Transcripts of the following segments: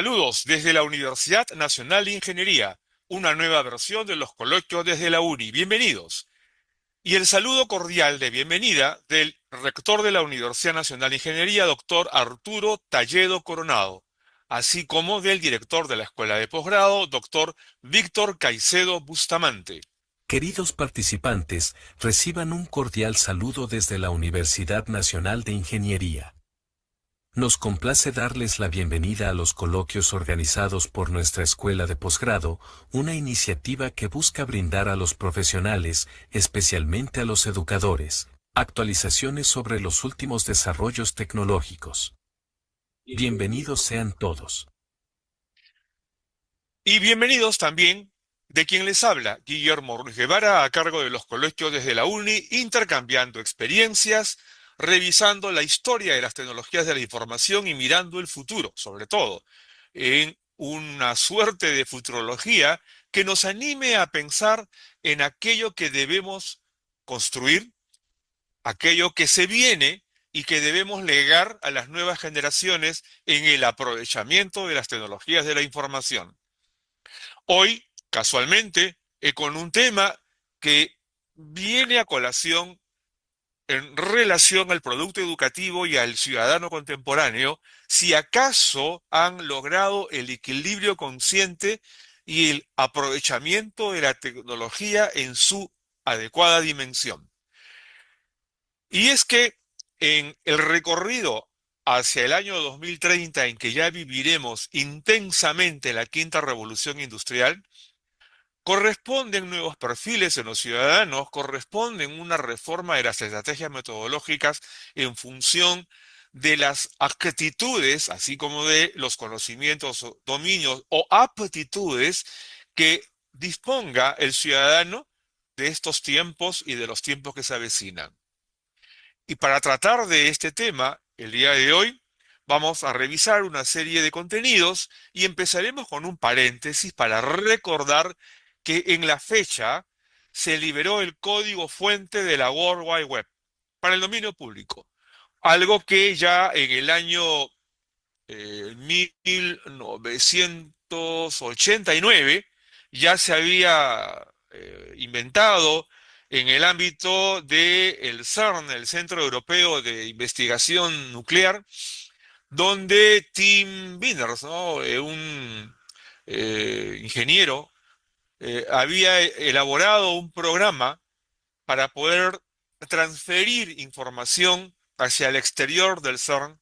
Saludos desde la Universidad Nacional de Ingeniería, una nueva versión de los coloquios desde la UNI. Bienvenidos. Y el saludo cordial de bienvenida del rector de la Universidad Nacional de Ingeniería, doctor Arturo Talledo Coronado, así como del director de la Escuela de Posgrado, doctor Víctor Caicedo Bustamante. Queridos participantes, reciban un cordial saludo desde la Universidad Nacional de Ingeniería. Nos complace darles la bienvenida a los coloquios organizados por nuestra Escuela de Posgrado, una iniciativa que busca brindar a los profesionales, especialmente a los educadores, actualizaciones sobre los últimos desarrollos tecnológicos. Bienvenidos sean todos. Y bienvenidos también de quien les habla, Guillermo Ruiz Guevara, a cargo de los coloquios desde la UNI, intercambiando experiencias, revisando la historia de las tecnologías de la información y mirando el futuro, sobre todo, en una suerte de futurología que nos anime a pensar en aquello que debemos construir, aquello que se viene y que debemos legar a las nuevas generaciones en el aprovechamiento de las tecnologías de la información. Hoy, casualmente, con un tema que viene a colación en relación al producto educativo y al ciudadano contemporáneo, si acaso han logrado el equilibrio consciente y el aprovechamiento de la tecnología en su adecuada dimensión. Y es que en el recorrido hacia el año 2030, en que ya viviremos intensamente la quinta revolución industrial, corresponden nuevos perfiles en los ciudadanos, corresponden una reforma de las estrategias metodológicas en función de las actitudes, así como de los conocimientos, dominios o aptitudes que disponga el ciudadano de estos tiempos y de los tiempos que se avecinan. Y para tratar de este tema, el día de hoy, vamos a revisar una serie de contenidos y empezaremos con un paréntesis para recordar que en la fecha se liberó el código fuente de la World Wide Web para el dominio público. Algo que ya en el año 1989 ya se había inventado en el ámbito del CERN, el Centro Europeo de Investigación Nuclear, donde Tim Benners, ¿no? Un ingeniero, había elaborado un programa para poder transferir información hacia el exterior del CERN.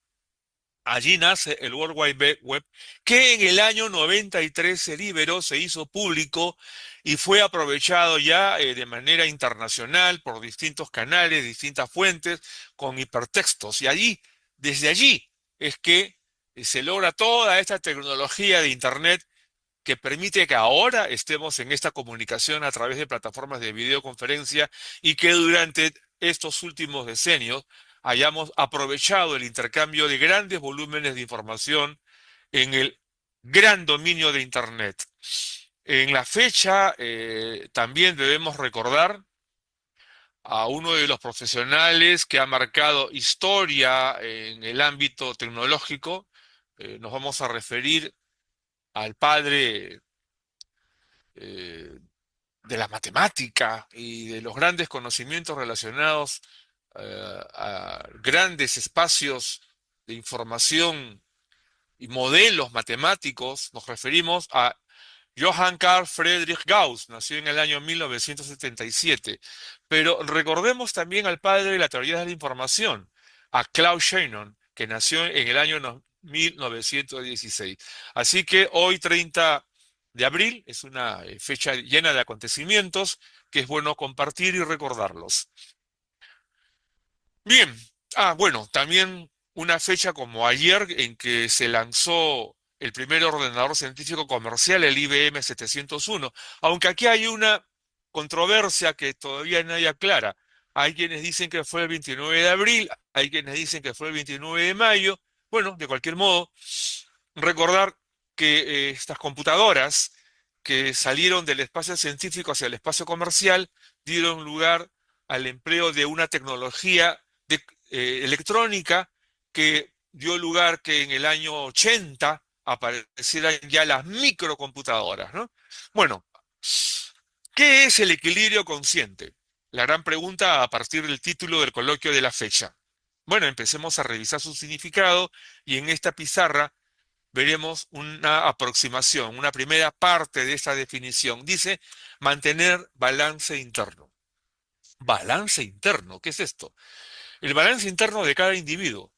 Allí nace el World Wide Web, que en el año 93 se liberó, se hizo público y fue aprovechado ya de manera internacional por distintos canales, distintas fuentes, con hipertextos. Y allí, desde allí, es que se logra toda esta tecnología de Internet que permite que ahora estemos en esta comunicación a través de plataformas de videoconferencia y que durante estos últimos decenios hayamos aprovechado el intercambio de grandes volúmenes de información en el gran dominio de Internet. En la fecha también debemos recordar a uno de los profesionales que ha marcado historia en el ámbito tecnológico. Nos vamos a referir al padre eh, de la matemática y de los grandes conocimientos relacionados a grandes espacios de información y modelos matemáticos. Nos referimos a Johann Carl Friedrich Gauss, nació en el año 1977, pero recordemos también al padre de la teoría de la información, a Klaus Shannon, que nació en el año 1916. Así que hoy, 30 de abril, es una fecha llena de acontecimientos que es bueno compartir y recordarlos. Bien, bueno, también una fecha como ayer en que se lanzó el primer ordenador científico comercial, el IBM 701, aunque aquí hay una controversia que todavía nadie aclara. Hay quienes dicen que fue el 29 de abril, hay quienes dicen que fue el 29 de mayo. Bueno, de cualquier modo, recordar que estas computadoras que salieron del espacio científico hacia el espacio comercial dieron lugar al empleo de una tecnología electrónica que dio lugar que en el año 80 aparecieran ya las microcomputadoras, ¿no? Bueno, ¿qué es el equilibrio consciente? La gran pregunta a partir del título del coloquio de la fecha. Bueno, empecemos a revisar su significado y en esta pizarra veremos una aproximación, una primera parte de esta definición. Dice mantener balance interno. Balance interno, ¿qué es esto? El balance interno de cada individuo.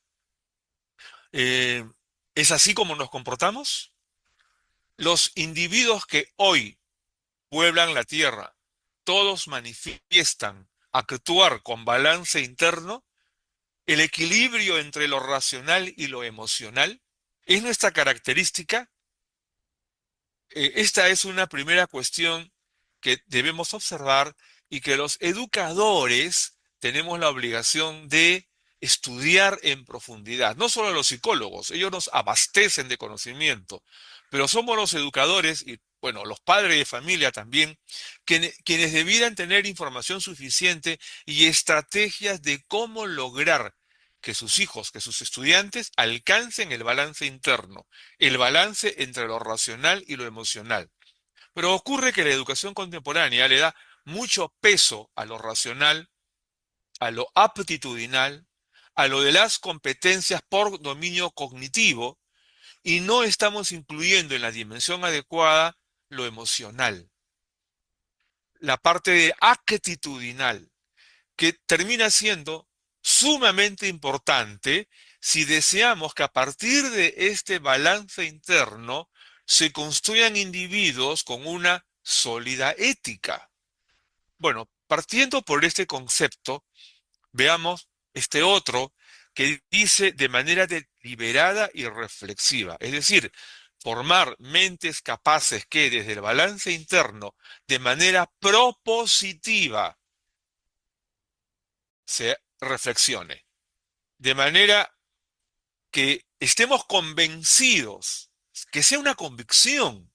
Eh, ¿Es así como nos comportamos? Los individuos que hoy pueblan la Tierra, todos manifiestan actuar con balance interno, el equilibrio entre lo racional y lo emocional. ¿Es nuestra característica? Esta es una primera cuestión que debemos observar y que los educadores tenemos la obligación de estudiar en profundidad. No solo los psicólogos, ellos nos abastecen de conocimiento, pero somos los educadores y, bueno, los padres de familia también, quienes debieran tener información suficiente y estrategias de cómo lograr que sus hijos, que sus estudiantes alcancen el balance interno, el balance entre lo racional y lo emocional. Pero ocurre que la educación contemporánea le da mucho peso a lo racional, a lo aptitudinal, a lo de las competencias por dominio cognitivo, y no estamos incluyendo en la dimensión adecuada lo emocional, la parte de actitudinal, que termina siendo sumamente importante si deseamos que a partir de este balance interno se construyan individuos con una sólida ética. Bueno, partiendo por este concepto, veamos este otro que dice de manera deliberada y reflexiva, es decir, formar mentes capaces que desde el balance interno, de manera propositiva, se reflexione, de manera que estemos convencidos, que sea una convicción,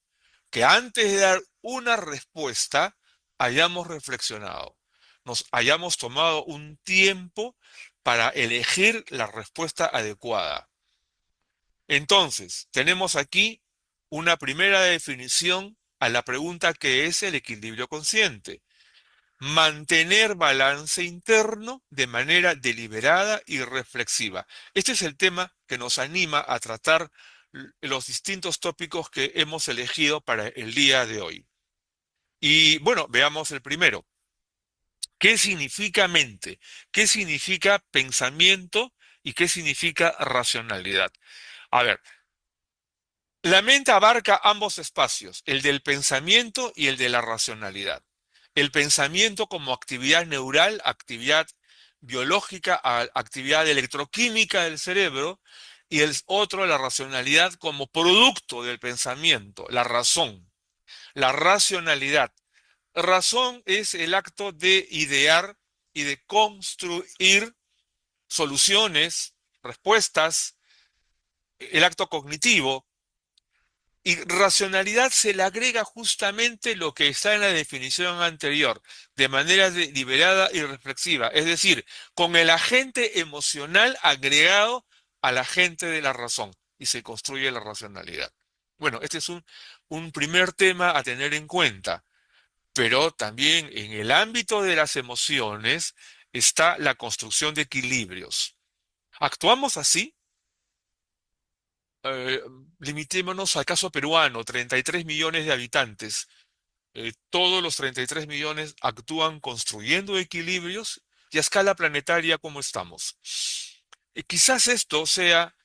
que antes de dar una respuesta hayamos reflexionado, nos hayamos tomado un tiempo para elegir la respuesta adecuada. Entonces, tenemos aquí una primera definición a la pregunta que es el equilibrio consciente. Mantener balance interno de manera deliberada y reflexiva. Este es el tema que nos anima a tratar los distintos tópicos que hemos elegido para el día de hoy. Y bueno, veamos el primero. ¿Qué significa mente? ¿Qué significa pensamiento? ¿Y qué significa racionalidad? A ver, la mente abarca ambos espacios, el del pensamiento y el de la racionalidad. El pensamiento como actividad neural, actividad biológica, actividad electroquímica del cerebro, y el otro, la racionalidad como producto del pensamiento, la razón, la racionalidad. Razón es el acto de idear y de construir soluciones, respuestas, el acto cognitivo. Y racionalidad se le agrega justamente lo que está en la definición anterior, de manera deliberada y reflexiva, es decir, con el agente emocional agregado al agente de la razón, y se construye la racionalidad. Bueno, este es un primer tema a tener en cuenta, pero también en el ámbito de las emociones está la construcción de equilibrios. ¿Actuamos así? eh, Limitémonos al caso peruano, 33 millones de habitantes. Todos los 33 millones actúan construyendo equilibrios y a escala planetaria como estamos. Quizás esto sea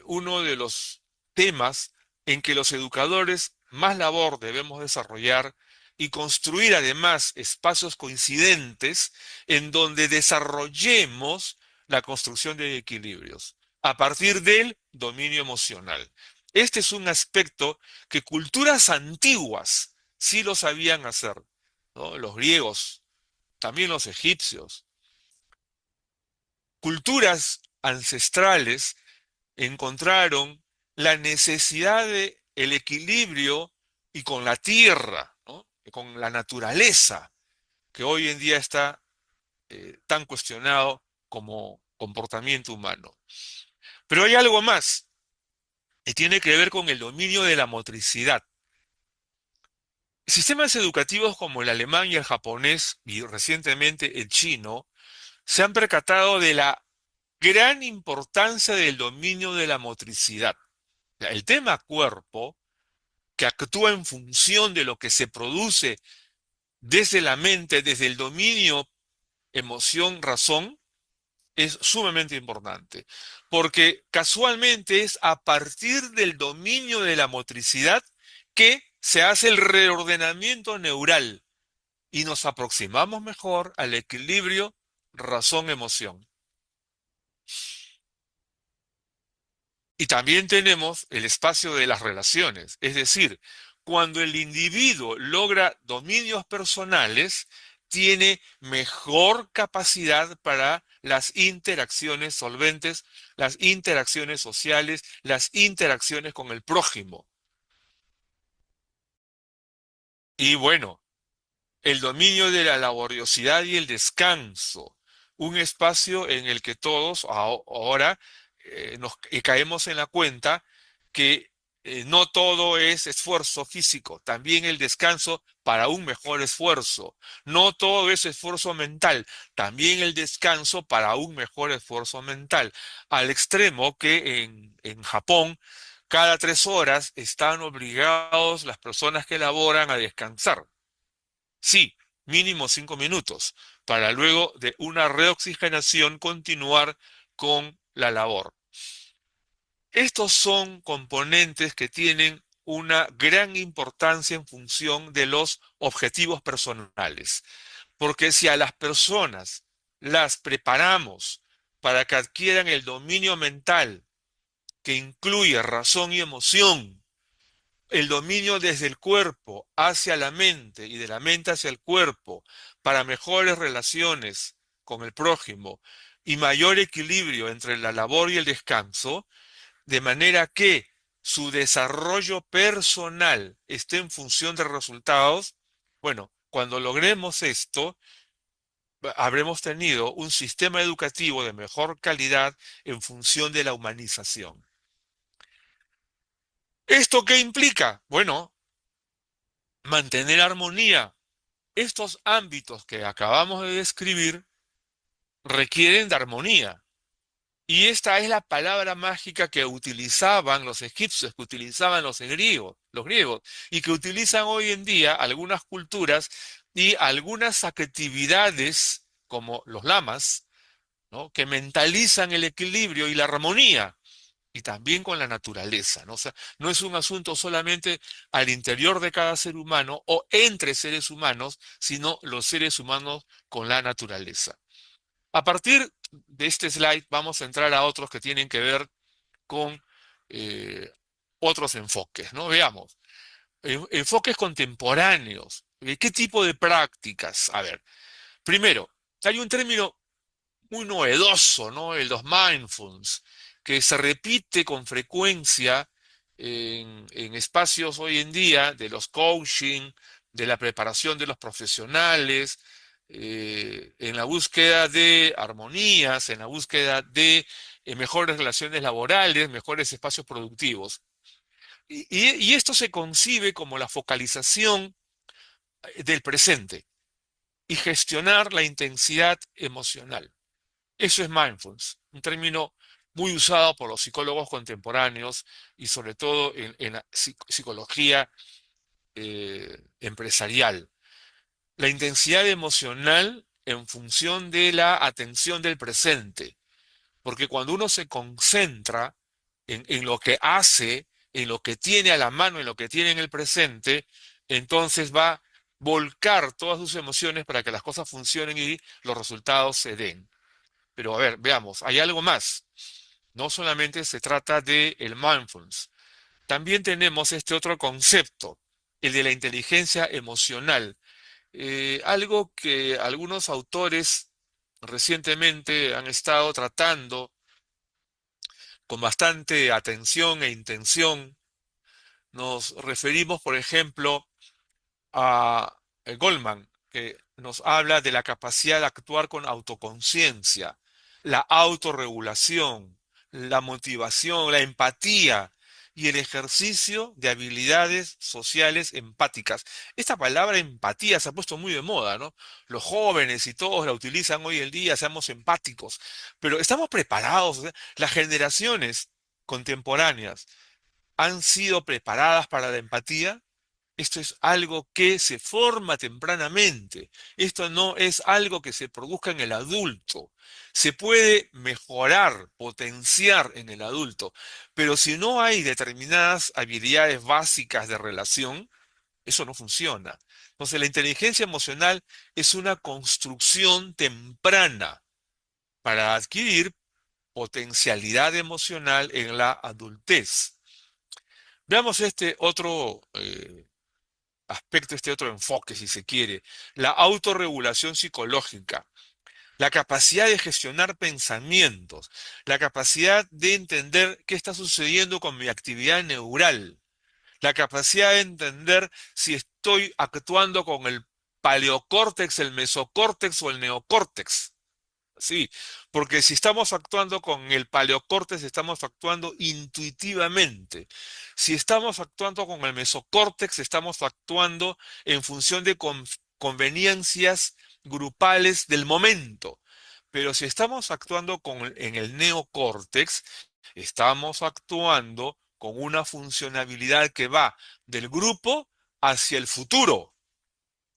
uno de los temas en que los educadores más labor debemos desarrollar y construir además espacios coincidentes en donde desarrollemos la construcción de equilibrios a partir del dominio emocional. Este es un aspecto que culturas antiguas sí lo sabían hacer, ¿no? Los griegos, también los egipcios. Culturas ancestrales encontraron la necesidad de el equilibrio y con la tierra, ¿no? Y con la naturaleza, que hoy en día está tan cuestionado como comportamiento humano. Pero hay algo más. y tiene que ver con el dominio de la motricidad. Sistemas educativos como el alemán y el japonés, y recientemente el chino, se han percatado de la gran importancia del dominio de la motricidad. El tema cuerpo, que actúa en función de lo que se produce desde la mente, desde el dominio emoción, razón, es sumamente importante, porque casualmente es a partir del dominio de la motricidad que se hace el reordenamiento neural y nos aproximamos mejor al equilibrio razón-emoción. Y también tenemos el espacio de las relaciones, es decir, cuando el individuo logra dominios personales, tiene mejor capacidad para las interacciones solventes, las interacciones sociales, las interacciones con el prójimo. Y bueno, el dominio de la laboriosidad y el descanso, un espacio en el que todos ahora caemos en la cuenta que no todo es esfuerzo físico, también el descanso para un mejor esfuerzo. No todo es esfuerzo mental, también el descanso para un mejor esfuerzo mental. Al extremo que en Japón, cada 3 horas están obligados las personas que laboran a descansar. Sí, mínimo 5 minutos, para luego de una reoxigenación continuar con la labor. Estos son componentes que tienen una gran importancia en función de los objetivos personales, porque si a las personas las preparamos para que adquieran el dominio mental que incluye razón y emoción, el dominio desde el cuerpo hacia la mente y de la mente hacia el cuerpo para mejores relaciones con el prójimo y mayor equilibrio entre la labor y el descanso, de manera que su desarrollo personal esté en función de resultados. Bueno, cuando logremos esto, habremos tenido un sistema educativo de mejor calidad en función de la humanización. ¿Esto qué implica? Bueno, mantener armonía. Estos ámbitos que acabamos de describir requieren de armonía. Y esta es la palabra mágica que utilizaban los egipcios, que utilizaban los griegos, y que utilizan hoy en día algunas culturas y algunas actividades como los lamas, ¿no? Que mentalizan el equilibrio y la armonía, y también con la naturaleza, ¿no? O sea, no es un asunto solamente al interior de cada ser humano o entre seres humanos, sino los seres humanos con la naturaleza. A partir de este slide vamos a entrar a otros que tienen que ver con eh, otros enfoques, ¿no? Veamos, enfoques contemporáneos. ¿Qué tipo de prácticas? A ver, primero, hay un término muy novedoso, ¿no? El los mindfulness, que se repite con frecuencia en espacios hoy en día de los coaching, de la preparación de los profesionales, en la búsqueda de armonías, en la búsqueda de mejores relaciones laborales, mejores espacios productivos. Y esto se concibe como la focalización del presente y gestionar la intensidad emocional. Eso es mindfulness, un término muy usado por los psicólogos contemporáneos y sobre todo en la psicología empresarial. La intensidad emocional en función de la atención del presente, porque cuando uno se concentra en lo que hace, en lo que tiene a la mano, en lo que tiene en el presente, entonces va a volcar todas sus emociones para que las cosas funcionen y los resultados se den. Pero a ver, veamos, hay algo más. No solamente se trata de el mindfulness, también tenemos este otro concepto, el de la inteligencia emocional. Algo que algunos autores recientemente han estado tratando con bastante atención e intención. Nos referimos, por ejemplo, a Goldman, que nos habla de la capacidad de actuar con autoconciencia, la autorregulación, la motivación, la empatía. y el ejercicio de habilidades sociales empáticas. Esta palabra empatía se ha puesto muy de moda, ¿no? Los jóvenes y todos la utilizan hoy en día, seamos empáticos, pero estamos preparados. O sea, las generaciones contemporáneas han sido preparadas para la empatía. Esto es algo que se forma tempranamente. Esto no es algo que se produzca en el adulto. Se puede mejorar, potenciar en el adulto, pero si no hay determinadas habilidades básicas de relación, eso no funciona. Entonces, la inteligencia emocional es una construcción temprana para adquirir potencialidad emocional en la adultez. Veamos este otro aspecto, este otro enfoque, si se quiere, la autorregulación psicológica, la capacidad de gestionar pensamientos, la capacidad de entender qué está sucediendo con mi actividad neural, la capacidad de entender si estoy actuando con el paleocórtex, el mesocórtex o el neocórtex. Sí, porque si estamos actuando con el paleocórtex, estamos actuando intuitivamente. Si estamos actuando con el mesocórtex, estamos actuando en función de conveniencias grupales del momento. Pero si estamos actuando en el neocórtex, estamos actuando con una funcionalidad que va del grupo hacia el futuro,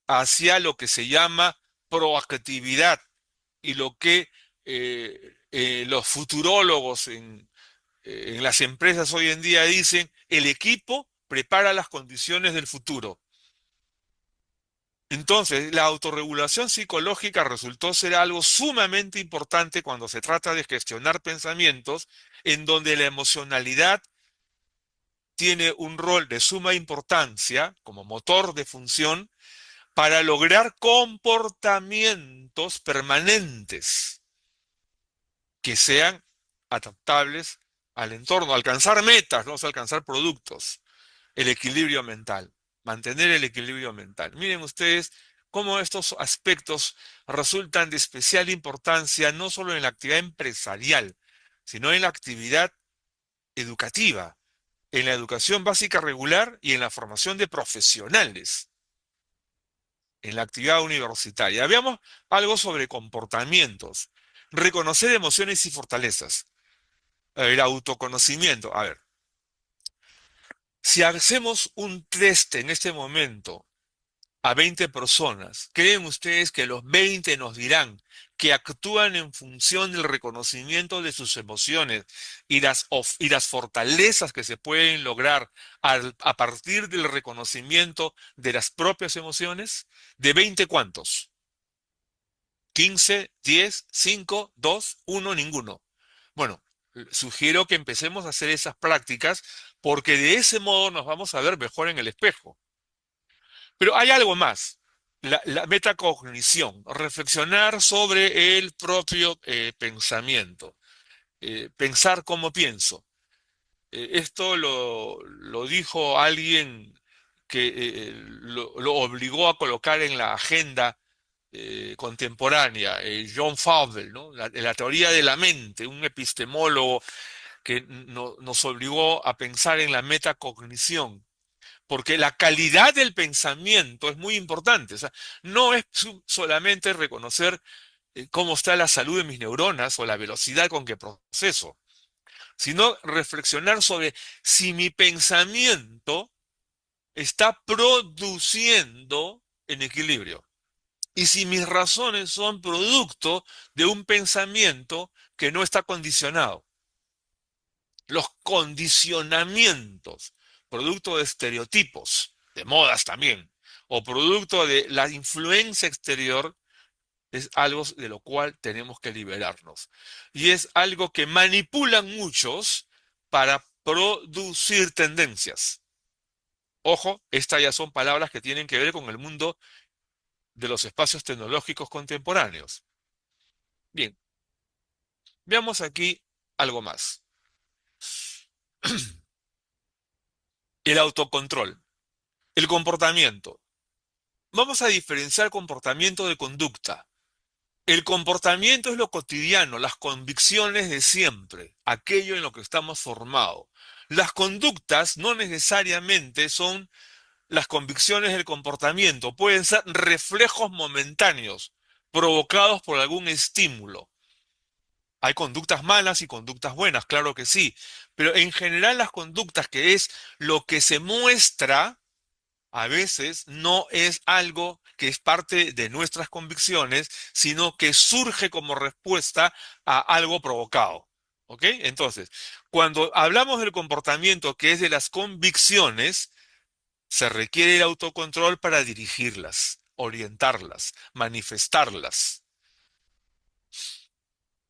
hacia lo que se llama proactividad y lo que los futurólogos en las empresas hoy en día dicen, el equipo prepara las condiciones del futuro. Entonces, la autorregulación psicológica resultó ser algo sumamente importante cuando se trata de gestionar pensamientos, en donde la emocionalidad tiene un rol de suma importancia como motor de función para lograr comportamientos permanentes que sean adaptables al entorno, alcanzar metas, no alcanzar productos, el equilibrio mental, mantener el equilibrio mental. Miren ustedes cómo estos aspectos resultan de especial importancia no solo en la actividad empresarial, sino en la actividad educativa, en la educación básica regular y en la formación de profesionales, en la actividad universitaria. Veamos algo sobre comportamientos. Reconocer emociones y fortalezas. El autoconocimiento. A ver, si hacemos un test en este momento a 20 personas, ¿creen ustedes que los 20 nos dirán que actúan en función del reconocimiento de sus emociones y las fortalezas que se pueden lograr a partir del reconocimiento de las propias emociones? ¿De 20 cuántos? 15, 10, 5, 2, 1, ninguno. Bueno, sugiero que empecemos a hacer esas prácticas porque de ese modo nos vamos a ver mejor en el espejo. Pero hay algo más, la metacognición, reflexionar sobre el propio pensamiento, pensar cómo pienso. Esto lo dijo alguien que lo obligó a colocar en la agenda contemporánea, John Fowler, ¿no? La teoría de la mente, un epistemólogo que nos obligó a pensar en la metacognición, porque la calidad del pensamiento es muy importante. O sea, no es solamente reconocer cómo está la salud de mis neuronas o la velocidad con que proceso, sino reflexionar sobre si mi pensamiento está produciendo en equilibrio y si mis razones son producto de un pensamiento que no está condicionado. Los condicionamientos, producto de estereotipos, de modas también, o producto de la influencia exterior, es algo de lo cual tenemos que liberarnos. Y es algo que manipulan muchos para producir tendencias. Ojo, estas ya son palabras que tienen que ver con el mundo de los espacios tecnológicos contemporáneos. Bien, veamos aquí algo más. El autocontrol, el comportamiento. Vamos a diferenciar comportamiento de conducta. El comportamiento es lo cotidiano, las convicciones de siempre, aquello en lo que estamos formados. Las conductas no necesariamente son las convicciones del comportamiento, pueden ser reflejos momentáneos provocados por algún estímulo. Hay conductas malas y conductas buenas, claro que sí, pero en general las conductas, que es lo que se muestra, a veces no es algo que es parte de nuestras convicciones, sino que surge como respuesta a algo provocado. ¿Ok? Entonces, cuando hablamos del comportamiento que es de las convicciones, se requiere el autocontrol para dirigirlas, orientarlas, manifestarlas.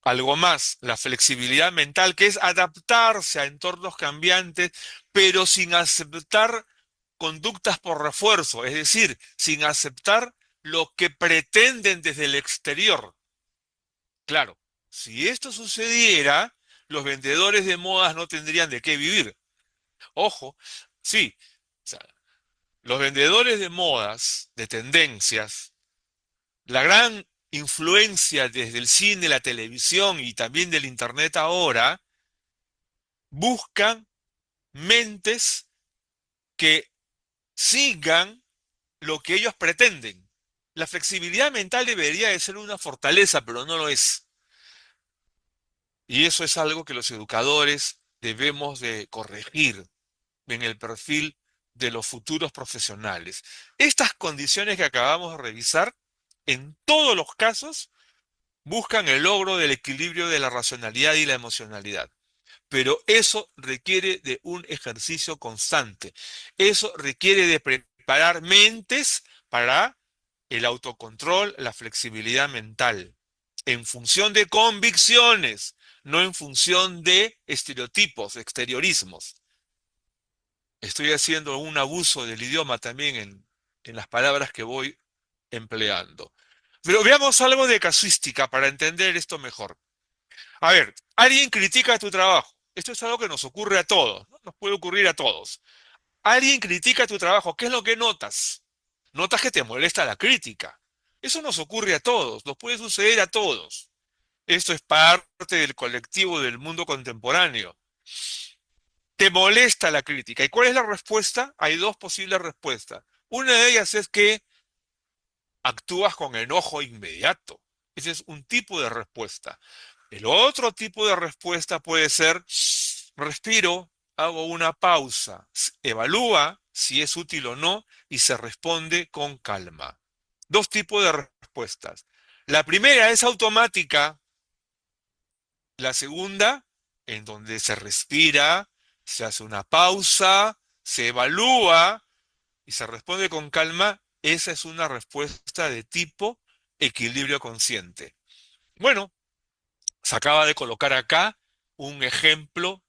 Algo más, la flexibilidad mental, que es adaptarse a entornos cambiantes, pero sin aceptar conductas por refuerzo, es decir, sin aceptar lo que pretenden desde el exterior. Claro, si esto sucediera, los vendedores de modas no tendrían de qué vivir. Ojo, sí, o sea, los vendedores de modas, de tendencias, la gran influencia desde el cine, la televisión y también del internet ahora, buscan mentes que sigan lo que ellos pretenden. La flexibilidad mental debería de ser una fortaleza, pero no lo es. Y eso es algo que los educadores debemos de corregir en el perfil de los futuros profesionales. Estas condiciones que acabamos de revisar, en todos los casos, buscan el logro del equilibrio de la racionalidad y la emocionalidad. Pero eso requiere de un ejercicio constante. Eso requiere de preparar mentes para el autocontrol, la flexibilidad mental, en función de convicciones, no en función de estereotipos, exteriorismos. Estoy haciendo un abuso del idioma también en las palabras que voy empleando. Pero veamos algo de casuística para entender esto mejor. A ver, alguien critica tu trabajo. Esto es algo que nos ocurre a todos, ¿no? Nos puede ocurrir a todos. Alguien critica tu trabajo. ¿Qué es lo que notas? Notas que te molesta la crítica. Eso nos ocurre a todos, nos puede suceder a todos. Esto es parte del colectivo del mundo contemporáneo. Te molesta la crítica. ¿Y cuál es la respuesta? Hay dos posibles respuestas. Una de ellas es que actúas con enojo inmediato. Ese es un tipo de respuesta. El otro tipo de respuesta puede ser, respiro, hago una pausa, evalúa si es útil o no y se responde con calma. Dos tipos de respuestas. La primera es automática, la segunda, en donde se respira, se hace una pausa, se evalúa y se responde con calma, esa es una respuesta de tipo equilibrio consciente. Bueno, se acaba de colocar acá un ejemplo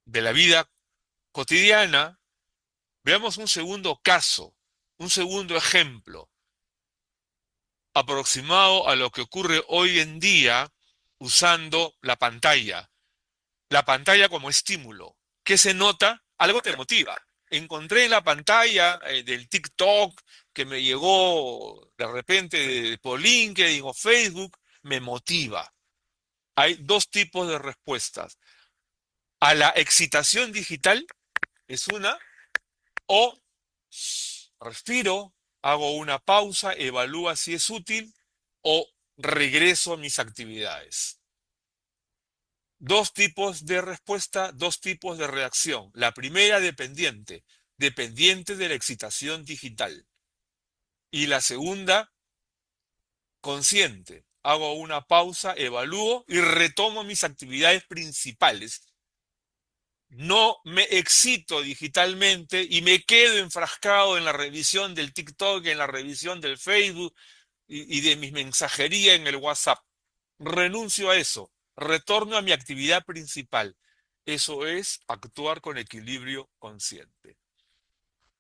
de la vida cotidiana. Veamos un segundo caso, un segundo ejemplo, aproximado a lo que ocurre hoy en día usando la pantalla como estímulo. ¿Qué se nota? Algo te motiva. Encontré en la pantalla del TikTok que me llegó de repente por LinkedIn o Facebook, me motiva. Hay dos tipos de respuestas. A la excitación digital es una, o respiro, hago una pausa, evalúo si es útil, o regreso a mis actividades. Dos tipos de respuesta, dos tipos de reacción. La primera dependiente, dependiente de la excitación digital. Y la segunda, consciente. Hago una pausa, evalúo y retomo mis actividades principales. No me excito digitalmente y me quedo enfrascado en la revisión del TikTok, en la revisión del Facebook y de mi mensajería en el WhatsApp. Renuncio a eso, retorno a mi actividad principal. Eso es actuar con equilibrio consciente.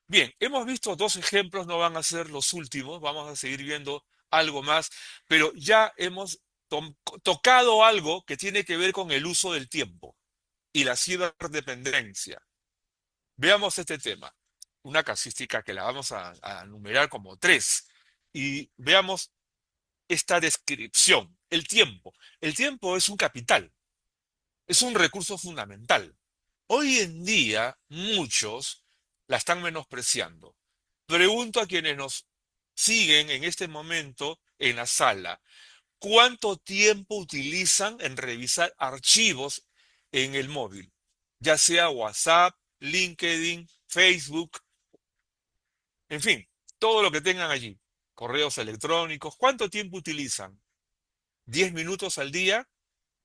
Bien, hemos visto dos ejemplos, no van a ser los últimos, vamos a seguir viendo algo más, pero ya hemos tocado algo que tiene que ver con el uso del tiempo y la ciberdependencia. Veamos este tema, una casística que la vamos a numerar como tres, y veamos esta descripción. El tiempo. El tiempo es un capital, es un recurso fundamental. Hoy en día, muchos la están menospreciando. Pregunto a quienes nos siguen en este momento en la sala, ¿cuánto tiempo utilizan en revisar archivos en el móvil? Ya sea WhatsApp, LinkedIn, Facebook, en fin, todo lo que tengan allí. Correos electrónicos, ¿cuánto tiempo utilizan? ¿10 minutos al día?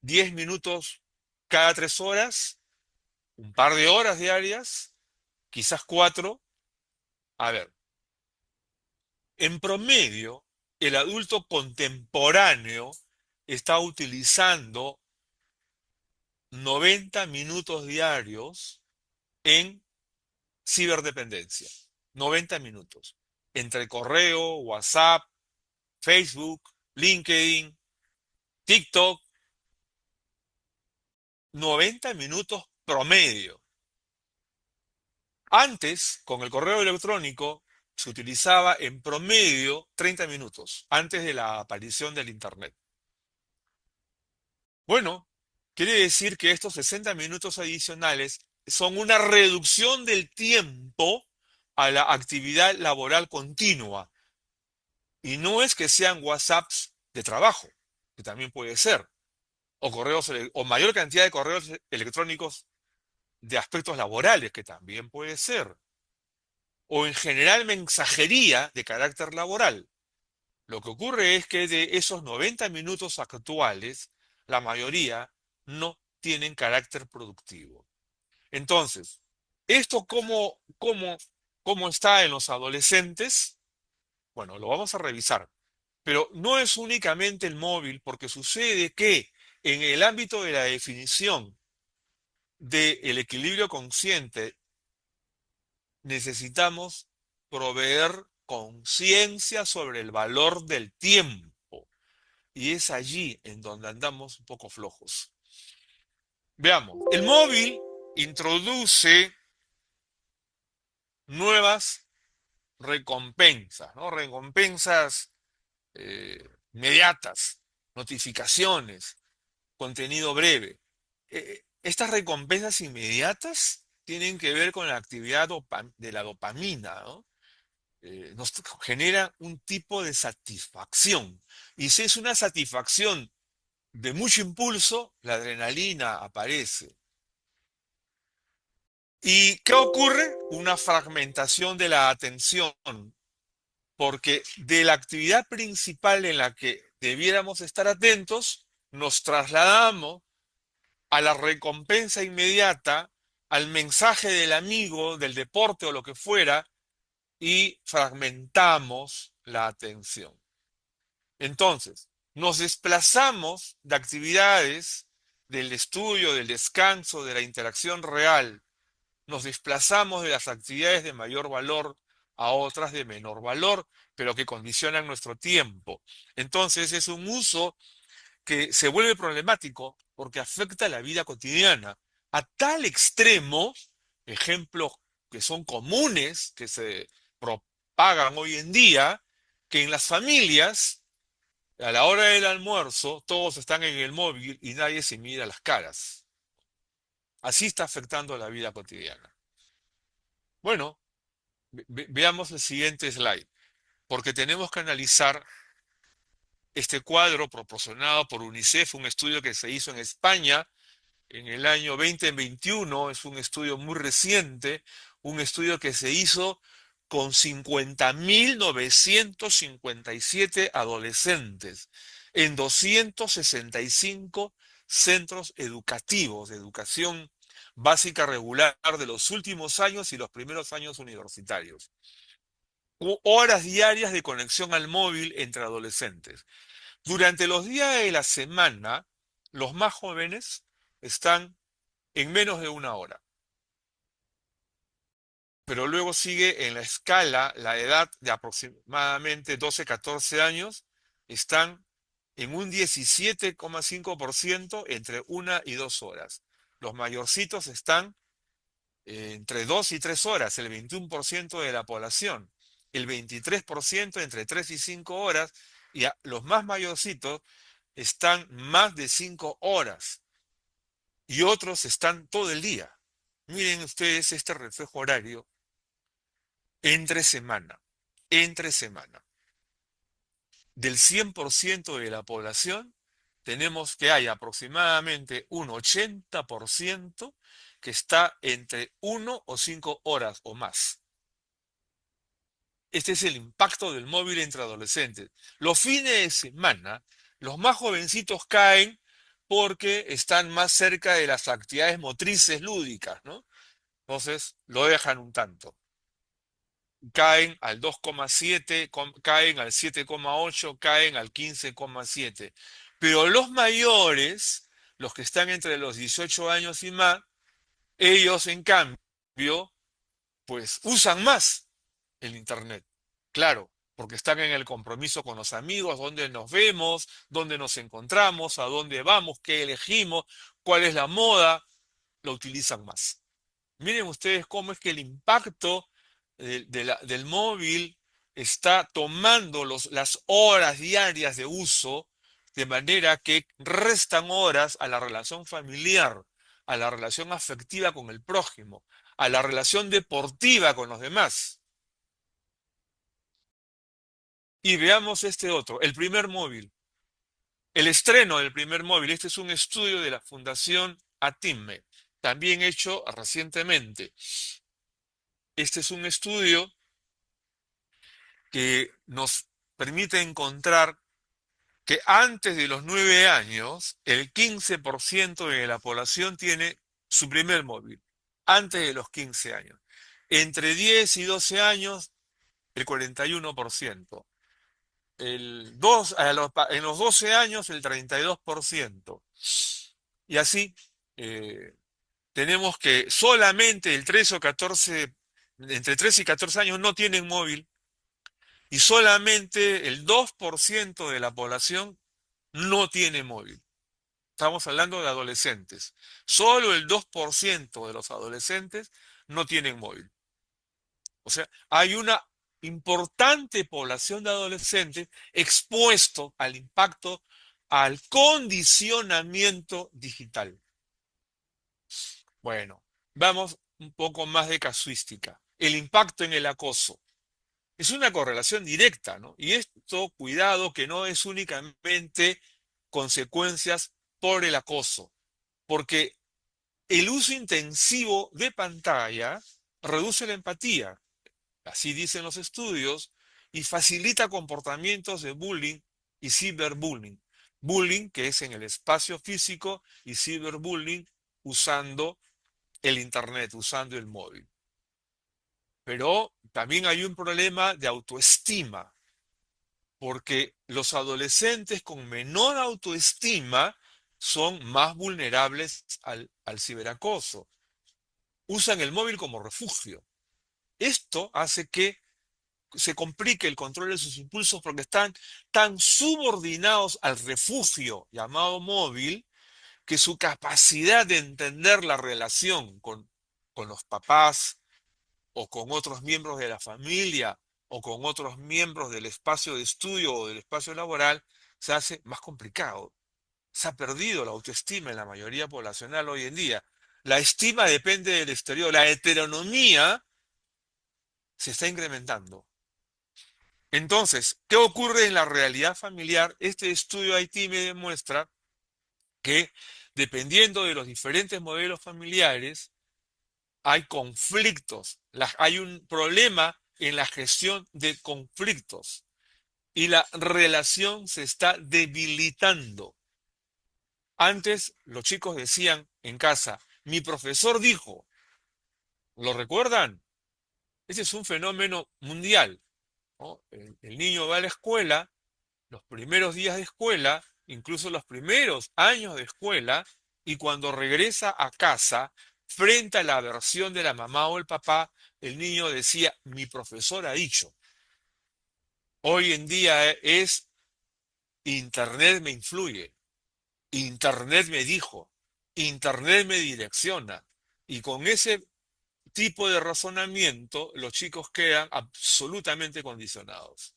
¿10 minutos cada 3 horas? ¿Un par de horas diarias? ¿Quizás 4? A ver, en promedio, el adulto contemporáneo está utilizando 90 minutos diarios en ciberdependencia. 90 minutos. Entre correo, WhatsApp, Facebook, LinkedIn, TikTok, 90 minutos promedio. Antes, con el correo electrónico, se utilizaba en promedio 30 minutos, antes de la aparición del Internet. Bueno, quiere decir que estos 60 minutos adicionales son una reducción del tiempo a la actividad laboral continua. Y no es que sean WhatsApps de trabajo, que también puede ser, o o mayor cantidad de correos electrónicos de aspectos laborales, que también puede ser, o en general mensajería de carácter laboral. Lo que ocurre es que de esos 90 minutos actuales, la mayoría no tienen carácter productivo. Entonces, ¿esto cómo está en los adolescentes? Bueno, lo vamos a revisar. Pero no es únicamente el móvil, porque sucede que en el ámbito de la definición del equilibrio consciente necesitamos proveer conciencia sobre el valor del tiempo. Y es allí en donde andamos un poco flojos. Veamos, el móvil introduce nuevas recompensas, ¿no? Recompensas inmediatas, notificaciones, contenido breve. Estas recompensas inmediatas tienen que ver con la actividad de la dopamina, ¿no? Nos genera un tipo de satisfacción. Y si es una satisfacción de mucho impulso, la adrenalina aparece. ¿Y qué ocurre? Una fragmentación de la atención, porque de la actividad principal en la que debiéramos estar atentos, nos trasladamos a la recompensa inmediata, al mensaje del amigo, del deporte o lo que fuera, y fragmentamos la atención. Entonces, nos desplazamos de actividades del estudio, del descanso, de la interacción real, nos desplazamos de las actividades de mayor valor a otras de menor valor, pero que condicionan nuestro tiempo. Entonces, es un uso que se vuelve problemático porque afecta la vida cotidiana a tal extremo, ejemplos que son comunes, que se propagan hoy en día, que en las familias, a la hora del almuerzo, todos están en el móvil y nadie se mira las caras. Así está afectando la vida cotidiana. Bueno, veamos el siguiente slide, porque tenemos que analizar este cuadro proporcionado por UNICEF, un estudio que se hizo en España en el año 2021, es un estudio muy reciente, un estudio que se hizo con 50.957 adolescentes en 265 centros educativos de educación básica regular de los últimos años y los primeros años universitarios. Horas diarias de conexión al móvil entre adolescentes. Durante los días de la semana, los más jóvenes están en menos de una hora. Pero luego sigue en la escala la edad de aproximadamente 12-14 años, están en un 17,5% entre 1 y 2 horas. Los mayorcitos están entre 2 y 3 horas, el 21% de la población. El 23% entre 3 y 5 horas, y los más mayorcitos están más de 5 horas. Y otros están todo el día. Miren ustedes este reflejo horario entre semana, entre semana. Del 100% de la población, tenemos que hay aproximadamente un 80% que está entre 1 o 5 horas o más. Este es el impacto del móvil entre adolescentes. Los fines de semana, los más jovencitos caen porque están más cerca de las actividades motrices lúdicas, ¿no? Entonces lo dejan un tanto. Caen al 2,7, caen al 7,8, caen al 15,7. Pero los mayores, los que están entre los 18 años y más, ellos en cambio, pues usan más el Internet. Claro, porque están en el compromiso con los amigos, dónde nos vemos, dónde nos encontramos, a dónde vamos, qué elegimos, cuál es la moda, lo utilizan más. Miren ustedes cómo es que el impacto del móvil está tomando las horas diarias de uso de manera que restan horas a la relación familiar, a la relación afectiva con el prójimo, a la relación deportiva con los demás. Y veamos este otro, el primer móvil, el estreno del primer móvil. Este es un estudio de la Fundación ATIME, también hecho recientemente. Este es un estudio que nos permite encontrar que antes de los 9 años, el 15% de la población tiene su primer móvil, antes de los 15 años. Entre 10 y 12 años, el 41%. En los 12 años, el 32%. Y así, eh, tenemos que solamente el 13 o 14, entre 13 y 14 años no tienen móvil, y solamente el 2% de la población no tiene móvil. Estamos hablando de adolescentes. Solo el 2% de los adolescentes no tienen móvil. O sea, hay una importante población de adolescentes expuestos al impacto, al condicionamiento digital. Bueno, vamos un poco más de casuística. El impacto en el acoso. Es una correlación directa, ¿no? Y esto, cuidado, que no es únicamente consecuencias por el acoso, porque el uso intensivo de pantalla reduce la empatía, así dicen los estudios, y facilita comportamientos de bullying y ciberbullying. Bullying, que es en el espacio físico, y ciberbullying usando el Internet, usando el móvil. Pero también hay un problema de autoestima, porque los adolescentes con menor autoestima son más vulnerables al ciberacoso. Usan el móvil como refugio. Esto hace que se complique el control de sus impulsos porque están tan subordinados al refugio llamado móvil que su capacidad de entender la relación con los papás o con otros miembros de la familia o con otros miembros del espacio de estudio o del espacio laboral se hace más complicado. Se ha perdido la autoestima en la mayoría poblacional hoy en día. La estima depende del exterior. La heteronomía se está incrementando. Entonces, ¿qué ocurre en la realidad familiar? Este estudio Haití me demuestra que dependiendo de los diferentes modelos familiares, hay conflictos, hay un problema en la gestión de conflictos y la relación se está debilitando. Antes los chicos decían en casa, mi profesor dijo, ¿lo recuerdan? Ese es un fenómeno mundial, ¿no? El niño va a la escuela, los primeros días de escuela, incluso los primeros años de escuela, y cuando regresa a casa, frente a la versión de la mamá o el papá, el niño decía, mi profesor ha dicho. Hoy en día es, Internet me influye, Internet me dijo, Internet me direcciona. Y con ese tipo de razonamiento, los chicos quedan absolutamente condicionados.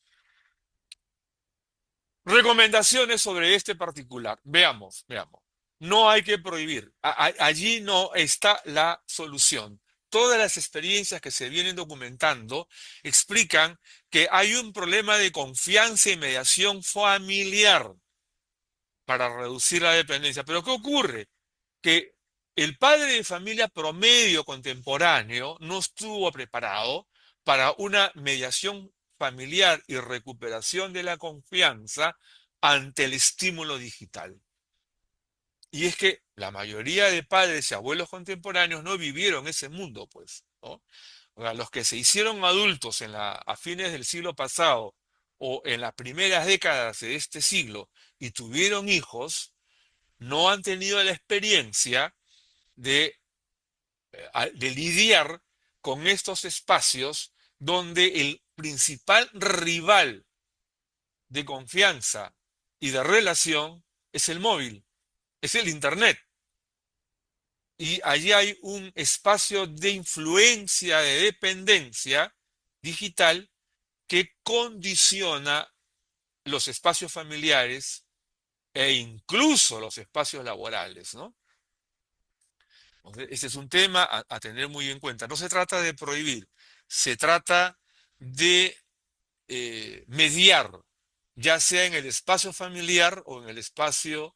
Recomendaciones sobre este particular. Veamos, veamos. No hay que prohibir. Allí no está la solución. Todas las experiencias que se vienen documentando explican que hay un problema de confianza y mediación familiar para reducir la dependencia. Pero ¿qué ocurre? Que el padre de familia promedio contemporáneo no estuvo preparado para una mediación familiar y recuperación de la confianza ante el estímulo digital. Y es que la mayoría de padres y abuelos contemporáneos no vivieron ese mundo, pues, ¿no? O sea, los que se hicieron adultos a fines del siglo pasado o en las primeras décadas de este siglo y tuvieron hijos, no han tenido la experiencia de, de lidiar con estos espacios donde el principal rival de confianza y de relación es el móvil, es el Internet. Y allí hay un espacio de influencia, de dependencia digital que condiciona los espacios familiares e incluso los espacios laborales, ¿no? Entonces, este es un tema a tener muy en cuenta. No se trata de prohibir, se trata de mediar, ya sea en el espacio familiar o en el espacio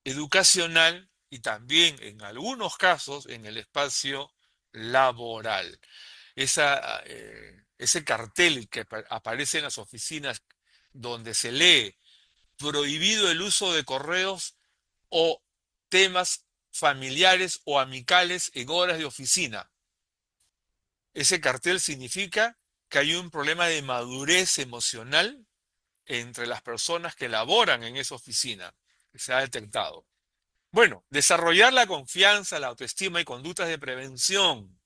educacional y también en algunos casos en el espacio laboral. Ese cartel que aparece en las oficinas donde se lee prohibido el uso de correos o temas familiares o amicales en horas de oficina. Ese cartel significa que hay un problema de madurez emocional entre las personas que laboran en esa oficina, que se ha detectado. Bueno, desarrollar la confianza, la autoestima y conductas de prevención.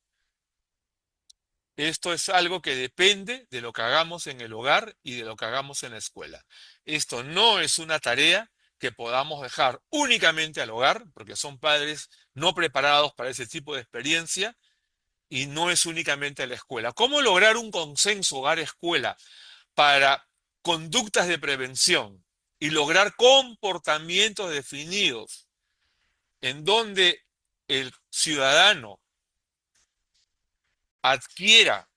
Esto es algo que depende de lo que hagamos en el hogar y de lo que hagamos en la escuela. Esto no es una tarea que podamos dejar únicamente al hogar, porque son padres no preparados para ese tipo de experiencia, y no es únicamente a la escuela. ¿Cómo lograr un consenso hogar-escuela para conductas de prevención y lograr comportamientos definidos en donde el ciudadano adquiera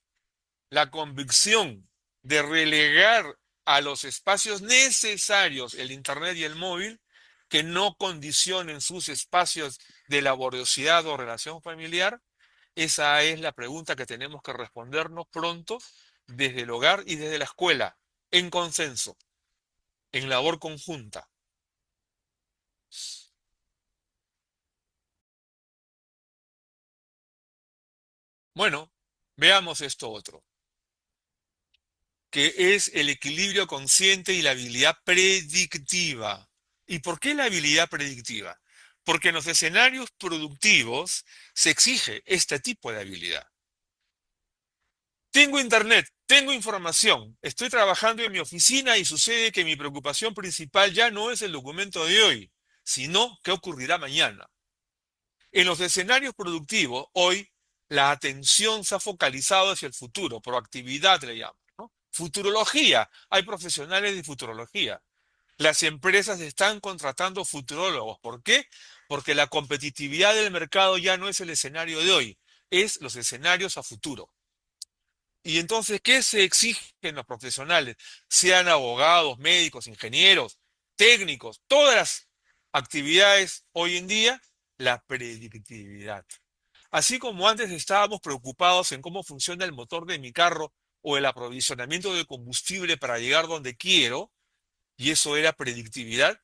la convicción de relegar a los espacios necesarios el Internet y el móvil, que no condicionen sus espacios de laboriosidad o relación familiar? Esa es la pregunta que tenemos que respondernos pronto desde el hogar y desde la escuela, en consenso, en labor conjunta. Bueno, veamos esto otro, que es el equilibrio consciente y la habilidad predictiva. ¿Y por qué la habilidad predictiva? Porque en los escenarios productivos se exige este tipo de habilidad. Tengo internet, tengo información, estoy trabajando en mi oficina y sucede que mi preocupación principal ya no es el documento de hoy, sino qué ocurrirá mañana. En los escenarios productivos, hoy la atención se ha focalizado hacia el futuro, proactividad le llaman, ¿no? Futurología, hay profesionales de futurología. Las empresas están contratando futurólogos. ¿Por qué? Porque la competitividad del mercado ya no es el escenario de hoy, es los escenarios a futuro. Y entonces, ¿qué se exige en los profesionales? Sean abogados, médicos, ingenieros, técnicos, todas las actividades hoy en día, la predictividad. Así como antes estábamos preocupados en cómo funciona el motor de mi carro o el aprovisionamiento de combustible para llegar donde quiero, y eso era predictividad,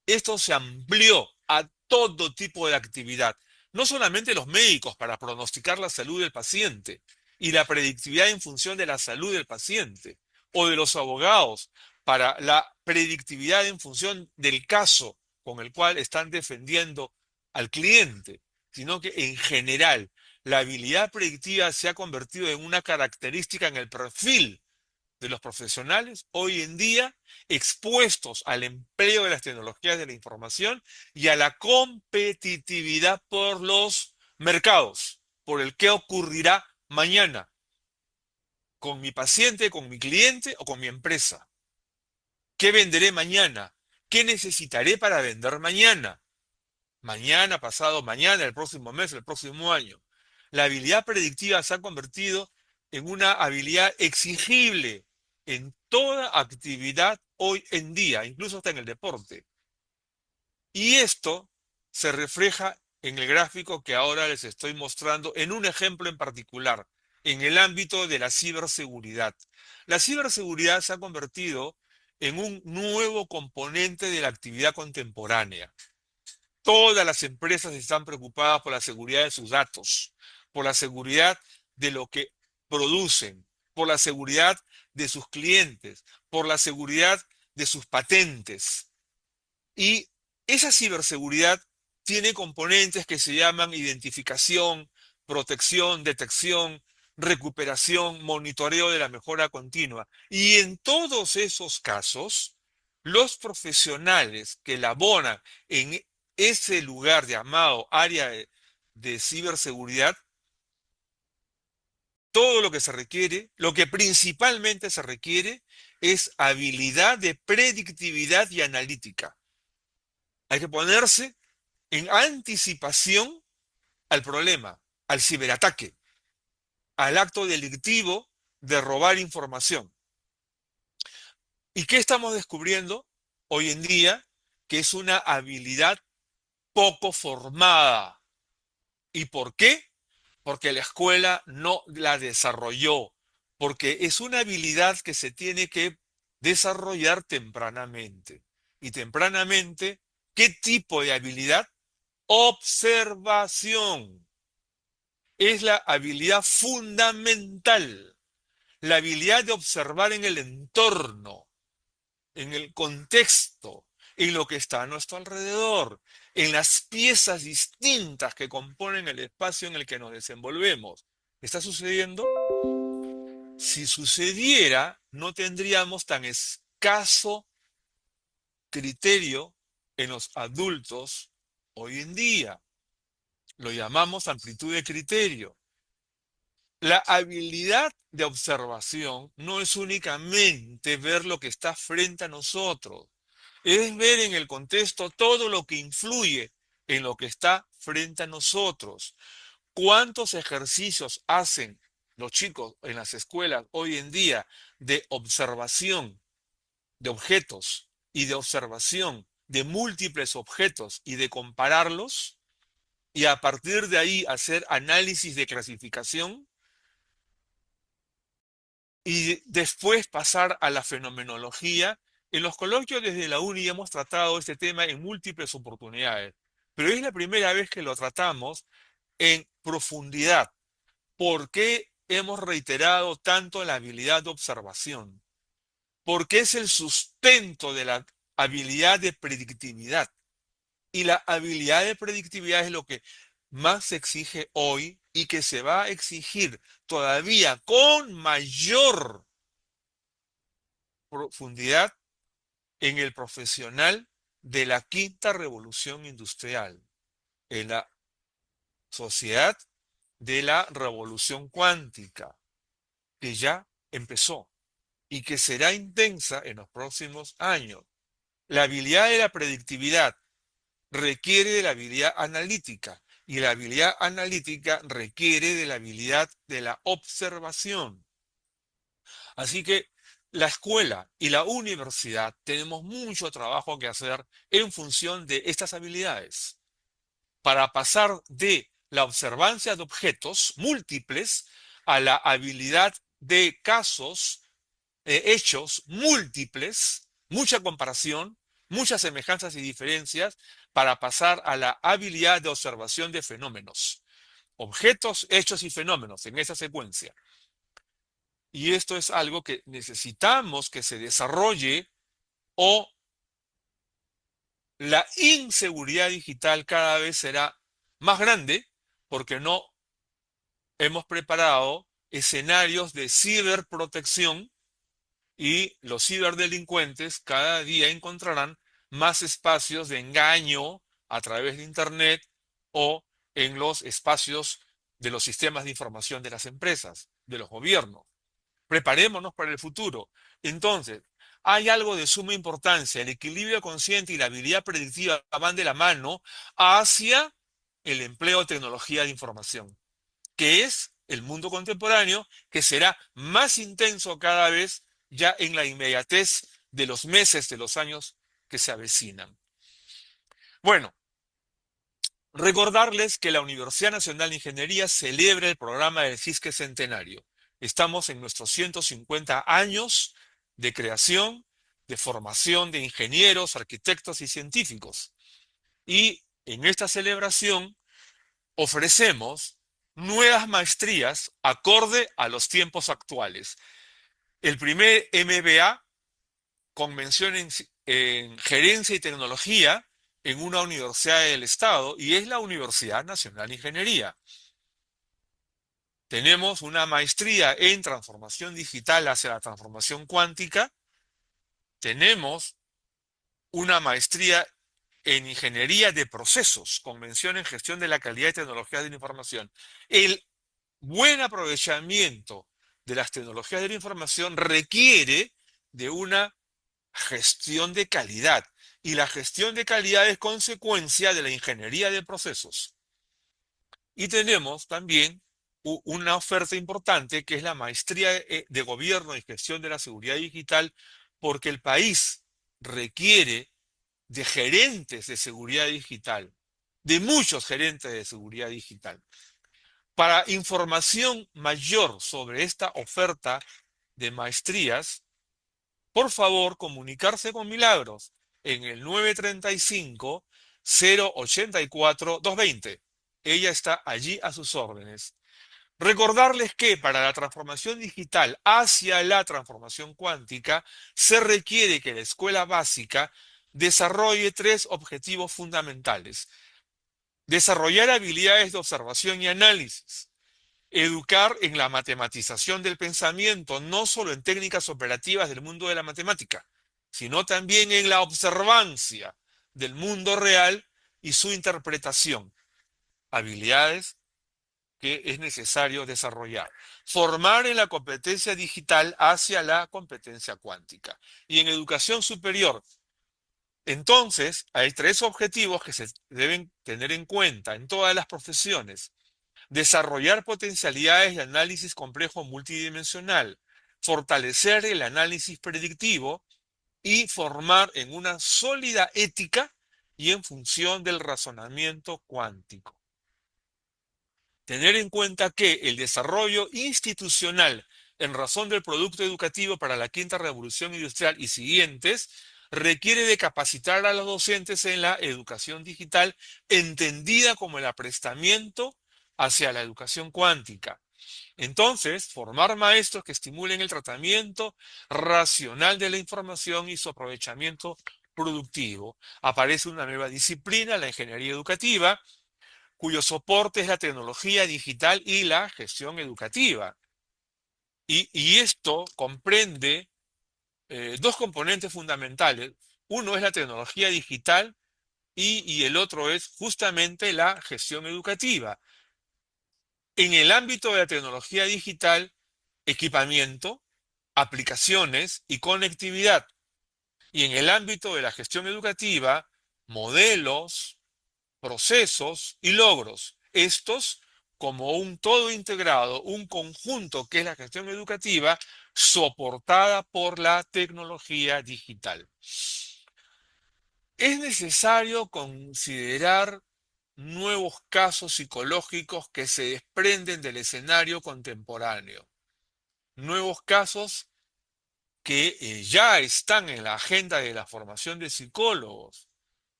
esto se amplió a todo tipo de actividad, no solamente los médicos para pronosticar la salud del paciente y la predictividad en función de la salud del paciente, o de los abogados para la predictividad en función del caso con el cual están defendiendo al cliente, sino que en general la habilidad predictiva se ha convertido en una característica en el perfil de los profesionales hoy en día expuestos al empleo de las tecnologías de la información y a la competitividad por los mercados, por el qué ocurrirá mañana con mi paciente, con mi cliente o con mi empresa. ¿Qué venderé mañana? ¿Qué necesitaré para vender mañana? mañana, pasado mañana, el próximo mes, el próximo año. La habilidad predictiva se ha convertido en una habilidad exigible en toda actividad hoy en día, incluso hasta en el deporte. Y esto se refleja en el gráfico que ahora les estoy mostrando en un ejemplo en particular, en el ámbito de la ciberseguridad. La ciberseguridad se ha convertido en un nuevo componente de la actividad contemporánea. Todas las empresas están preocupadas por la seguridad de sus datos, por la seguridad de lo que producen, por la seguridad de sus clientes, por la seguridad de sus patentes. Y esa ciberseguridad tiene componentes que se llaman identificación, protección, detección, recuperación, monitoreo de la mejora continua. Y en todos esos casos, los profesionales que laboran en ese lugar llamado área de ciberseguridad, todo lo que se requiere, lo que principalmente se requiere, es habilidad de predictividad y analítica. Hay que ponerse en anticipación al problema, al ciberataque, al acto delictivo de robar información. ¿Y qué estamos descubriendo hoy en día? Que es una habilidad poco formada. ¿Y por qué? Porque la escuela no la desarrolló, porque es una habilidad que se tiene que desarrollar tempranamente. Y tempranamente, ¿qué tipo de habilidad? Observación. Es la habilidad fundamental, la habilidad de observar en el entorno, en el contexto, en lo que está a nuestro alrededor, en las piezas distintas que componen el espacio en el que nos desenvolvemos. ¿Está sucediendo? Si sucediera, no tendríamos tan escaso criterio en los adultos hoy en día. Lo llamamos amplitud de criterio. La habilidad de observación no es únicamente ver lo que está frente a nosotros, es ver en el contexto todo lo que influye en lo que está frente a nosotros. ¿Cuántos ejercicios hacen los chicos en las escuelas hoy en día de observación de objetos y de observación de múltiples objetos y de compararlos y a partir de ahí hacer análisis de clasificación? Y después pasar a la fenomenología? En los coloquios desde la UNI hemos tratado este tema en múltiples oportunidades, pero es la primera vez que lo tratamos en profundidad. ¿Por qué hemos reiterado tanto la habilidad de observación? Porque es el sustento de la habilidad de predictividad. Y la habilidad de predictividad es lo que más se exige hoy y que se va a exigir todavía con mayor profundidad en el profesional de la quinta revolución industrial, en la sociedad de la revolución cuántica, que ya empezó y que será intensa en los próximos años. La habilidad de la predictividad requiere de la habilidad analítica y la habilidad analítica requiere de la habilidad de la observación. Así que la escuela y la universidad tenemos mucho trabajo que hacer en función de estas habilidades para pasar de la observancia de objetos múltiples a la habilidad de casos, hechos múltiples, mucha comparación, muchas semejanzas y diferencias, para pasar a la habilidad de observación de fenómenos. Objetos, hechos y fenómenos en esa secuencia. Y esto es algo que necesitamos que se desarrolle o la inseguridad digital cada vez será más grande porque no hemos preparado escenarios de ciberprotección y los ciberdelincuentes cada día encontrarán más espacios de engaño a través de Internet o en los espacios de los sistemas de información de las empresas, de los gobiernos. Preparémonos para el futuro. Entonces, hay algo de suma importancia. El equilibrio consciente y la habilidad predictiva van de la mano hacia el empleo de tecnología de información, que es el mundo contemporáneo, que será más intenso cada vez ya en la inmediatez de los meses, de los años que se avecinan. Bueno, recordarles que la Universidad Nacional de Ingeniería celebra el programa del CISCE Centenario. Estamos en nuestros 150 años de creación, de formación de ingenieros, arquitectos y científicos. Y en esta celebración ofrecemos nuevas maestrías acorde a los tiempos actuales. El primer MBA con mención en gerencia y tecnología en una universidad del Estado, y es la Universidad Nacional de Ingeniería. Tenemos una maestría en transformación digital hacia la transformación cuántica. Tenemos una maestría en ingeniería de procesos, con mención en gestión de la calidad y tecnologías de la información. El buen aprovechamiento de las tecnologías de la información requiere de una gestión de calidad. Y la gestión de calidad es consecuencia de la ingeniería de procesos. Y tenemos también una oferta importante que es la maestría de gobierno y gestión de la seguridad digital, porque el país requiere de gerentes de seguridad digital, de muchos gerentes de seguridad digital. Para información mayor sobre esta oferta de maestrías, por favor, comunicarse con Milagros en el 935-084-220. Ella está allí a sus órdenes. Recordarles que para la transformación digital hacia la transformación cuántica se requiere que la escuela básica desarrolle tres objetivos fundamentales. Desarrollar habilidades de observación y análisis. Educar en la matematización del pensamiento, no solo en técnicas operativas del mundo de la matemática, sino también en la observancia del mundo real y su interpretación. Habilidades que es necesario desarrollar. Formar en la competencia digital hacia la competencia cuántica. Y en educación superior, entonces, hay tres objetivos que se deben tener en cuenta en todas las profesiones: desarrollar potencialidades de análisis complejo multidimensional, fortalecer el análisis predictivo y formar en una sólida ética y en función del razonamiento cuántico. Tener en cuenta que el desarrollo institucional en razón del producto educativo para la quinta revolución industrial y siguientes requiere de capacitar a los docentes en la educación digital, entendida como el aprestamiento hacia la educación cuántica. Entonces, formar maestros que estimulen el tratamiento racional de la información y su aprovechamiento productivo. Aparece una nueva disciplina, la ingeniería educativa, cuyo soporte es la tecnología digital y la gestión educativa. Y esto comprende dos componentes fundamentales. Uno es la tecnología digital y el otro es justamente la gestión educativa. En el ámbito de la tecnología digital, equipamiento, aplicaciones y conectividad. Y en el ámbito de la gestión educativa, modelos, procesos y logros. Estos como un todo integrado, un conjunto que es la gestión educativa, soportada por la tecnología digital. Es necesario considerar nuevos casos psicológicos que se desprenden del escenario contemporáneo. Nuevos casos que ya están en la agenda de la formación de psicólogos.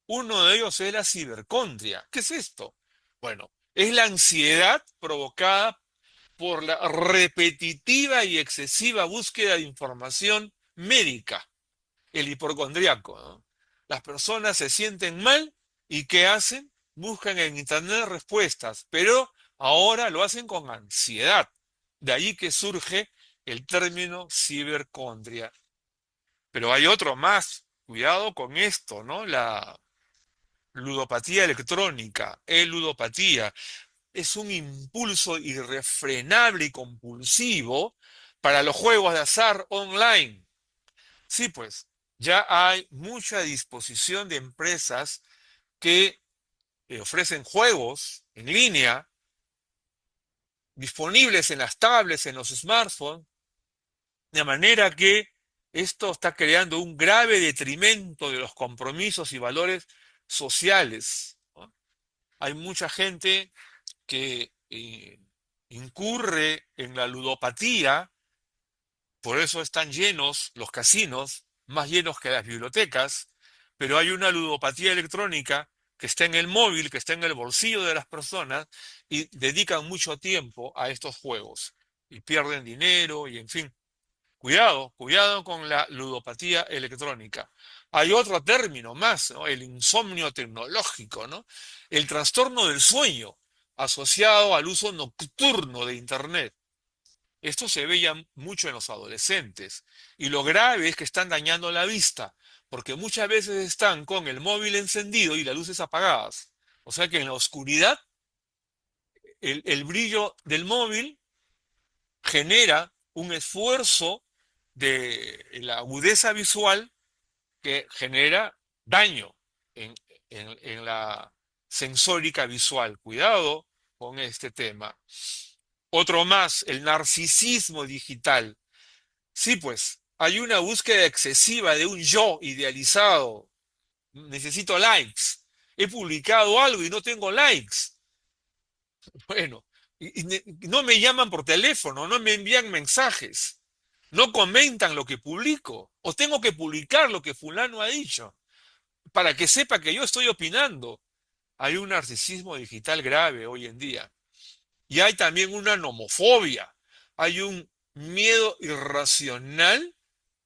Uno de ellos es la cibercondria. ¿Qué es esto? Bueno, es la ansiedad provocada por la repetitiva y excesiva búsqueda de información médica, el hipocondriaco, ¿no? Las personas se sienten mal y ¿qué hacen? Buscan en internet respuestas, pero ahora lo hacen con ansiedad. De ahí que surge el término cibercondria. Pero hay otro más. Cuidado con esto, ¿no? La ludopatía electrónica, ludopatía, es un impulso irrefrenable y compulsivo para los juegos de azar online. Sí, pues, ya hay mucha disposición de empresas que ofrecen juegos en línea disponibles en las tablets, en los smartphones, de manera que esto está creando un grave detrimento de los compromisos y valores sociales, ¿no? Hay mucha gente que incurre en la ludopatía, por eso están llenos los casinos, más llenos que las bibliotecas, pero hay una ludopatía electrónica que está en el móvil, que está en el bolsillo de las personas y dedican mucho tiempo a estos juegos y pierden dinero y en fin. Cuidado, cuidado con la ludopatía electrónica. Hay otro término más, ¿no? El insomnio tecnológico, ¿no? El trastorno del sueño asociado al uso nocturno de Internet. Esto se ve ya mucho en los adolescentes y lo grave es que están dañando la vista, porque muchas veces están con el móvil encendido y las luces apagadas. O sea que en la oscuridad el brillo del móvil genera un esfuerzo de la agudeza visual que genera daño en, en la sensórica visual. Cuidado con este tema. Otro más, el narcisismo digital. Sí, pues, hay una búsqueda excesiva de un yo idealizado. Necesito likes. He publicado algo y no tengo likes. Bueno, no me llaman por teléfono, no me envían mensajes, no comentan lo que publico, o tengo que publicar lo que fulano ha dicho, para que sepa que yo estoy opinando. Hay un narcisismo digital grave hoy en día. Y hay también una nomofobia. Hay un miedo irracional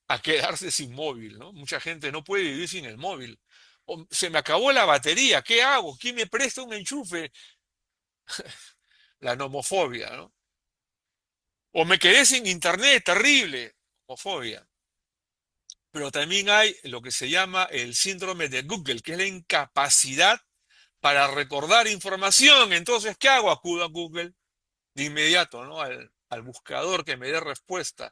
a quedarse sin móvil, ¿no? Mucha gente no puede vivir sin el móvil. O, se me acabó la batería, ¿qué hago? ¿Quién me presta un enchufe? La nomofobia, ¿no? O me quedé sin internet, terrible, homofobia. Pero también hay lo que se llama el síndrome de Google, que es la incapacidad para recordar información. Entonces, ¿qué hago? Acudo a Google de inmediato, ¿no? Al buscador que me dé respuesta.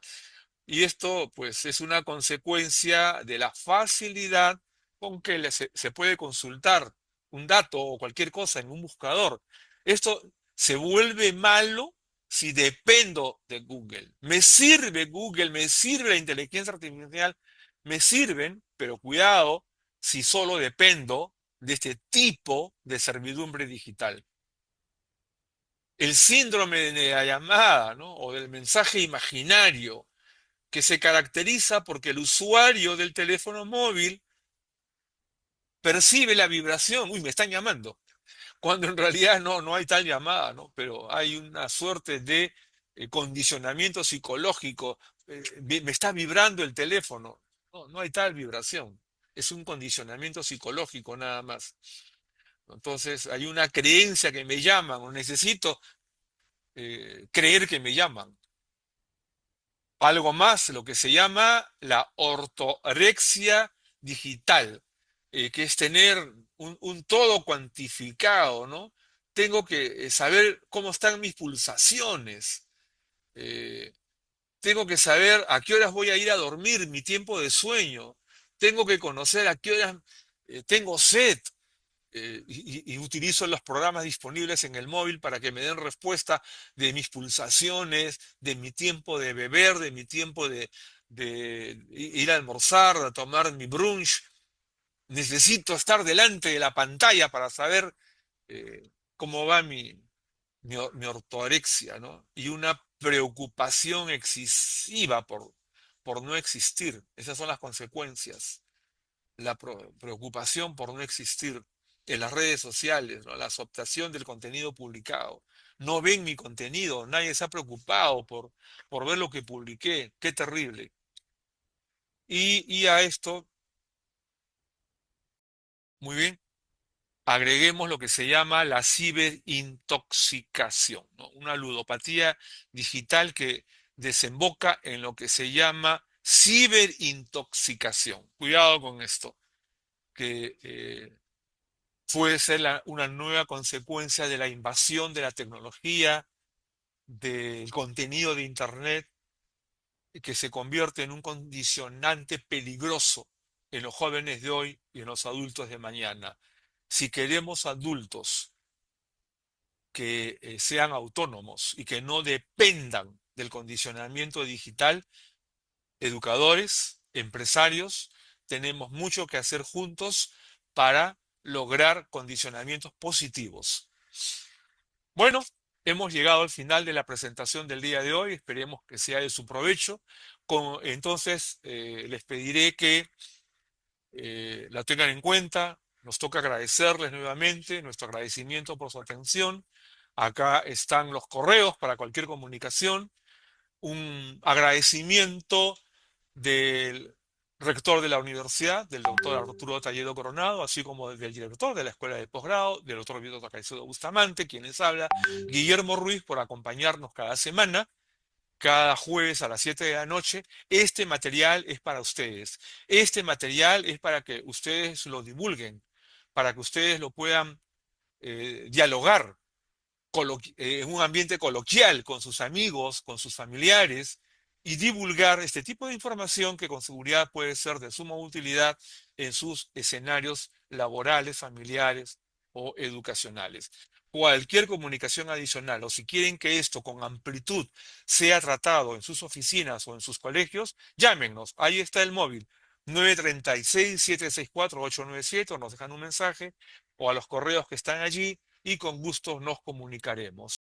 Y esto, pues, es una consecuencia de la facilidad con que se puede consultar un dato o cualquier cosa en un buscador. Esto se vuelve malo si dependo de Google. Me sirve Google, me sirve la inteligencia artificial, me sirven, pero cuidado si solo dependo de este tipo de servidumbre digital. El síndrome de la llamada, ¿no? O del mensaje imaginario que se caracteriza porque el usuario del teléfono móvil percibe la vibración, uy, me están llamando, cuando en realidad no hay tal llamada, ¿no? Pero hay una suerte de condicionamiento psicológico, me está vibrando el teléfono, no hay tal vibración, es un condicionamiento psicológico nada más. Entonces hay una creencia que me llaman o necesito creer que me llaman. Algo más, lo que se llama la ortorexia digital, que es tener un todo cuantificado, ¿no? Tengo que saber cómo están mis pulsaciones, eh, tengo que saber a qué horas voy a ir a dormir, mi tiempo de sueño, tengo que conocer a qué horas tengo sed, y utilizo los programas disponibles en el móvil para que me den respuesta de mis pulsaciones, de mi tiempo de beber, de mi tiempo de ir a almorzar, de tomar mi brunch. Necesito estar delante de la pantalla para saber cómo va mi ortorexia, ¿no? Y una preocupación excesiva por no existir. Esas son las consecuencias, la preocupación por no existir en las redes sociales, ¿no? La aceptación del contenido publicado. No ven mi contenido, nadie se ha preocupado por ver lo que publiqué. Qué terrible. Y a esto, muy bien, agreguemos lo que se llama la ciberintoxicación, ¿no? Una ludopatía digital que desemboca en lo que se llama ciberintoxicación. Cuidado con esto, que puede ser una nueva consecuencia de la invasión de la tecnología, del contenido de Internet, que se convierte en un condicionante peligroso en los jóvenes de hoy y en los adultos de mañana. Si queremos adultos que sean autónomos y que no dependan del condicionamiento digital, educadores, empresarios, tenemos mucho que hacer juntos para lograr condicionamientos positivos. Bueno, hemos llegado al final de la presentación del día de hoy. Esperemos que sea de su provecho. Entonces, les pediré que la tengan en cuenta. Nos toca agradecerles nuevamente, nuestro agradecimiento por su atención. Acá están los correos para cualquier comunicación. Un agradecimiento del rector de la universidad, del doctor Arturo Talledo Coronado, así como del director de la escuela de posgrado, del doctor Víctor Caicedo Bustamante, quienes habla, Guillermo Ruiz, por acompañarnos cada semana, cada jueves a las 7 de la noche. Este material es para ustedes. Este material es para que ustedes lo divulguen, para que ustedes lo puedan dialogar en un ambiente coloquial con sus amigos, con sus familiares, y divulgar este tipo de información que con seguridad puede ser de suma utilidad en sus escenarios laborales, familiares o educacionales. Cualquier comunicación adicional, o si quieren que esto con amplitud sea tratado en sus oficinas o en sus colegios, llámenos. Ahí está el móvil: 936-764-897, o nos dejan un mensaje, o a los correos que están allí, y con gusto nos comunicaremos.